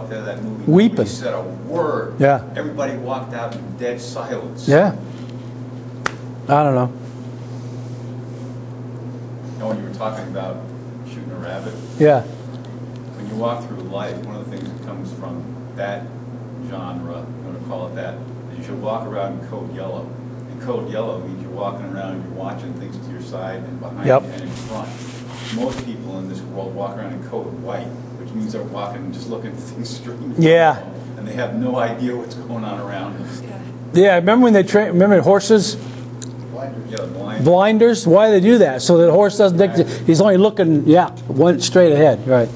walked out of that movie. Weeping. Nobody said a word. Yeah. Everybody walked out in dead silence. Yeah. I don't know. You know, when you were talking about shooting a rabbit, Yeah. when you walk through life, one of the things that comes from that genre, I'm going to call it that, is you should walk around in code yellow. And code yellow means you're walking around and you're watching things to your side and behind Yep. you and in front. Most people in this world walk around in code white, which means they're walking and just looking at things straight in front Yeah. of them, and they have no idea what's going on around them. Yeah, remember when they remember horses? Yeah, blind. Blinders? Why do they do that? So the horse doesn't think, he's only looking, one straight ahead, right.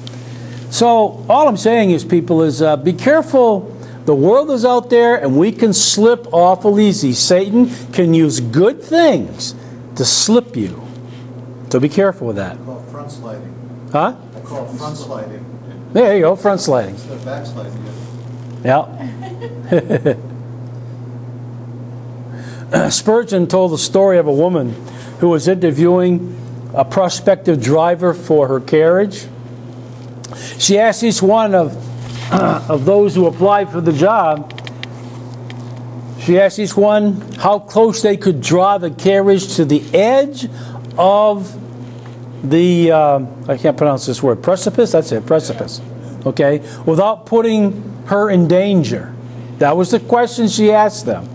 So all I'm saying is, people, is be careful. The world is out there and we can slip awful easy. Satan can use good things to slip you. So be careful with that. I call it front sliding. Huh? I call it front sliding. There you go, front sliding. Instead of backsliding. Yeah. Spurgeon told the story of a woman who was interviewing a prospective driver for her carriage. She asked each one of those who applied for the job, she asked each one how close they could draw the carriage to the edge of the, I can't pronounce this word, precipice? That's it, precipice. Okay? Without putting her in danger. That was the question she asked them.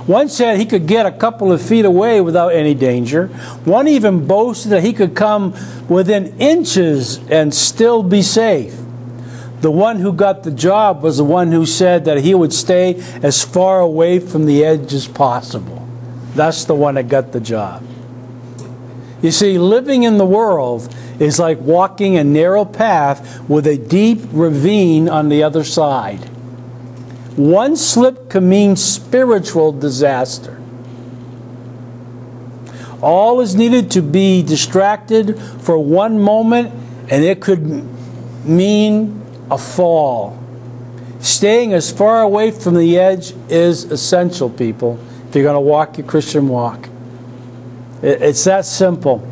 One said he could get a couple of feet away without any danger. One even boasted that he could come within inches and still be safe. The one who got the job was the one who said that he would stay as far away from the edge as possible. That's the one that got the job. You see, living in the world is like walking a narrow path with a deep ravine on the other side. One slip can mean spiritual disaster. All is needed to be distracted for one moment, and it could mean a fall. Staying as far away from the edge is essential, people, if you're going to walk your Christian walk. It's that simple.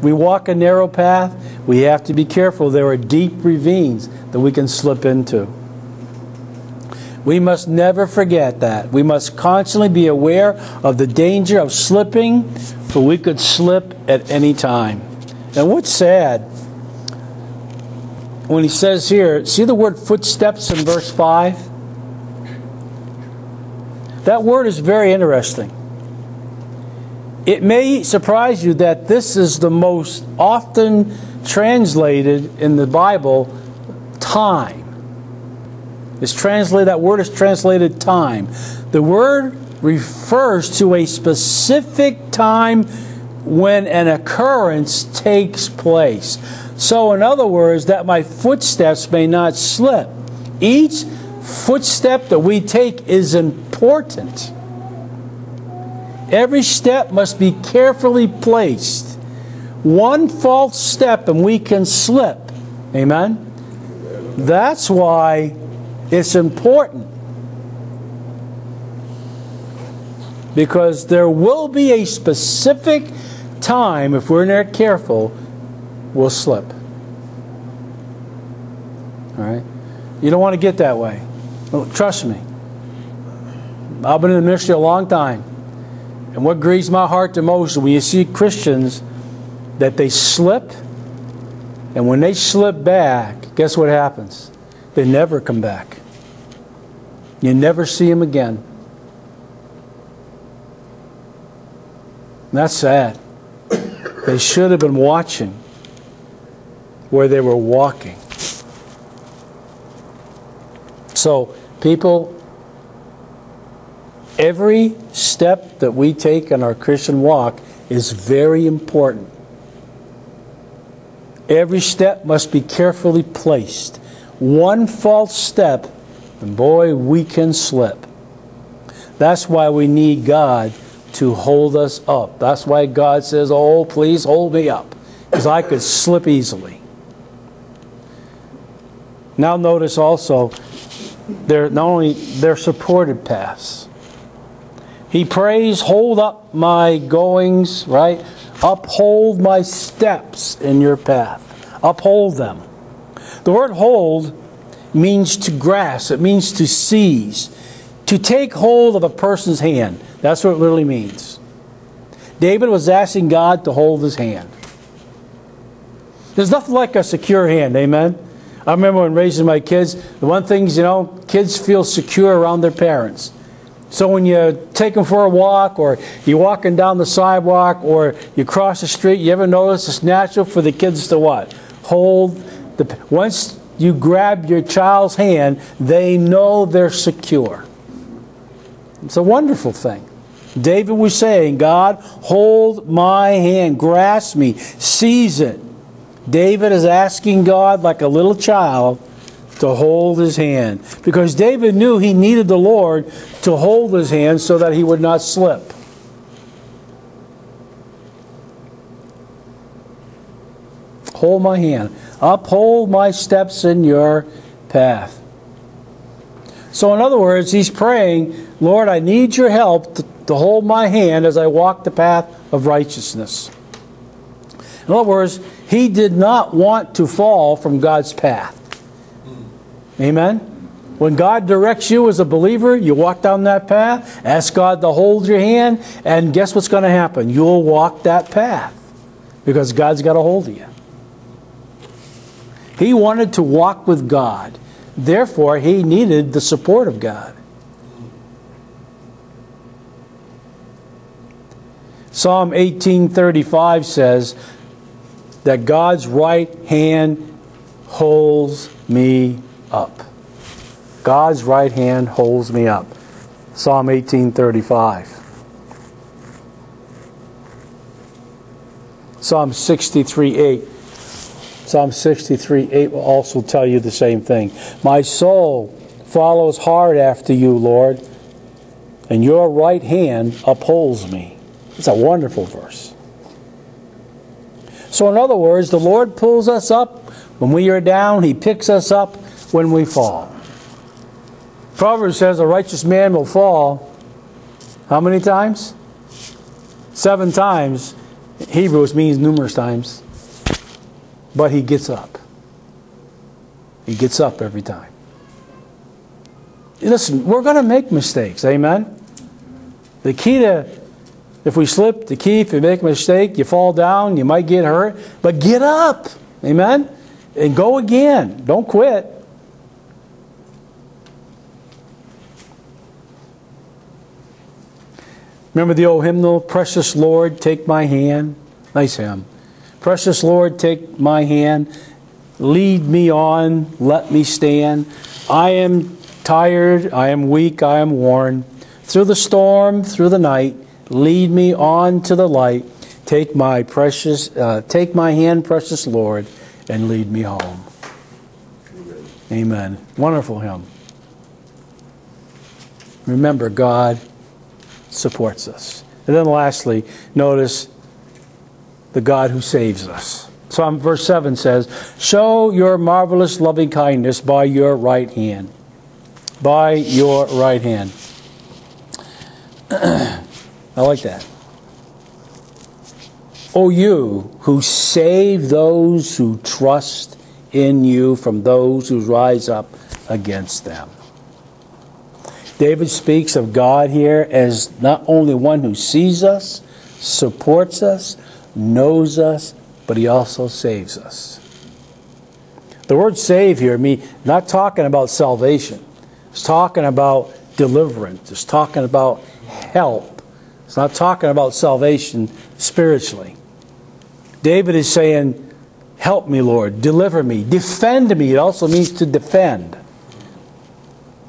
We walk a narrow path. We have to be careful. There are deep ravines that we can slip into. We must never forget that. We must constantly be aware of the danger of slipping, for we could slip at any time. And what's sad, when he says here, see the word footsteps in verse 5? That word is very interesting. It may surprise you that this is the most often translated in the Bible, time. It's translated, that word is translated time. The word refers to a specific time when an occurrence takes place. So in other words, that my footsteps may not slip. Each footstep that we take is important. Every step must be carefully placed. One false step and we can slip. Amen? That's why it's important, because there will be a specific time, if we're not careful, we'll slip. All right? You don't want to get that way. Well, trust me. I've been in the ministry a long time, and what grieves my heart the most is when you see Christians that they slip, and when they slip back, guess what happens? They never come back. You never see them again. And that's sad. They should have been watching where they were walking. So, people, every step that we take in our Christian walk is very important. Every step must be carefully placed. One false step, and boy, we can slip. That's why we need God to hold us up. That's why God says, oh, please hold me up, because I could slip easily. Now notice also, they're supported paths. He prays, hold up my goings, right? Uphold my steps in your path. Uphold them. The word hold means to grasp. It means to seize. To take hold of a person's hand. That's what it literally means. David was asking God to hold his hand. There's nothing like a secure hand, amen? I remember when raising my kids, the one thing, kids feel secure around their parents. So when you take them for a walk, or you're walking down the sidewalk, or you cross the street, you ever notice it's natural for the kids to what? Once you grab your child's hand, they know they're secure. It's a wonderful thing. David was saying, God, hold my hand, grasp me, seize it. David is asking God, like a little child, to hold his hand. Because David knew he needed the Lord to hold his hand so that he would not slip. Hold my hand. Uphold my steps in your path. So in other words, he's praying, Lord, I need your help to hold my hand as I walk the path of righteousness. In other words, he did not want to fall from God's path. Amen? When God directs you as a believer, you walk down that path, ask God to hold your hand, and guess what's going to happen? You'll walk that path because God's got a hold of you. He wanted to walk with God. Therefore, he needed the support of God. Psalm 18:35 says that God's right hand holds me up. God's right hand holds me up. Psalm 18:35. Psalm 63:8. Psalm 63:8 will also tell you the same thing. My soul follows hard after you, Lord, and your right hand upholds me. It's a wonderful verse. So in other words, the Lord pulls us up when we are down. He picks us up when we fall. Proverbs says a righteous man will fall how many times? 7 times. Hebrews means numerous times. But he gets up. He gets up every time. Listen, we're going to make mistakes. Amen? The key to, if we slip, the key, if you make a mistake, you fall down, you might get hurt. But get up. Amen? And go again. Don't quit. Remember the old hymnal, Precious Lord, take my hand? Nice hymn. Precious Lord, take my hand. Lead me on, let me stand. I am tired, I am weak, I am worn. Through the storm, through the night, lead me on to the light. Take my hand, precious Lord, and lead me home. Amen. Wonderful hymn. Remember, God supports us. And then lastly, notice the God who saves us. Psalm verse 7 says, show your marvelous loving kindness by your right hand. By your right hand. I like that. O you who save those who trust in you from those who rise up against them. David speaks of God here as not only one who sees us, supports us, knows us, but he also saves us. The word save here means not talking about salvation. It's talking about deliverance. It's talking about help. It's not talking about salvation spiritually. David is saying, help me, Lord, deliver me, defend me. It also means to defend.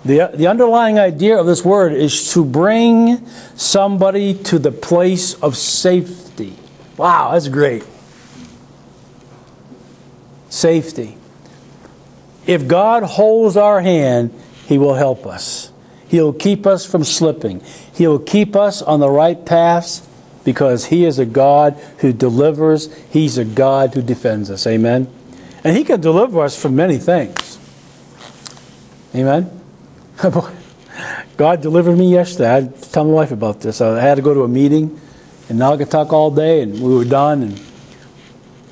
The underlying idea of this word is to bring somebody to the place of safety. Wow, that's great. Safety. If God holds our hand, he will help us. He'll keep us from slipping. He'll keep us on the right paths because he is a God who delivers. He's a God who defends us. Amen? And he can deliver us from many things. Amen? God delivered me yesterday. I had to tell my wife about this. I had to go to a meeting in Naugatuck all day, and we were done. And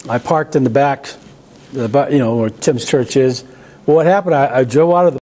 I parked in the back, where Tim's church is, Well, what happened, I drove out of the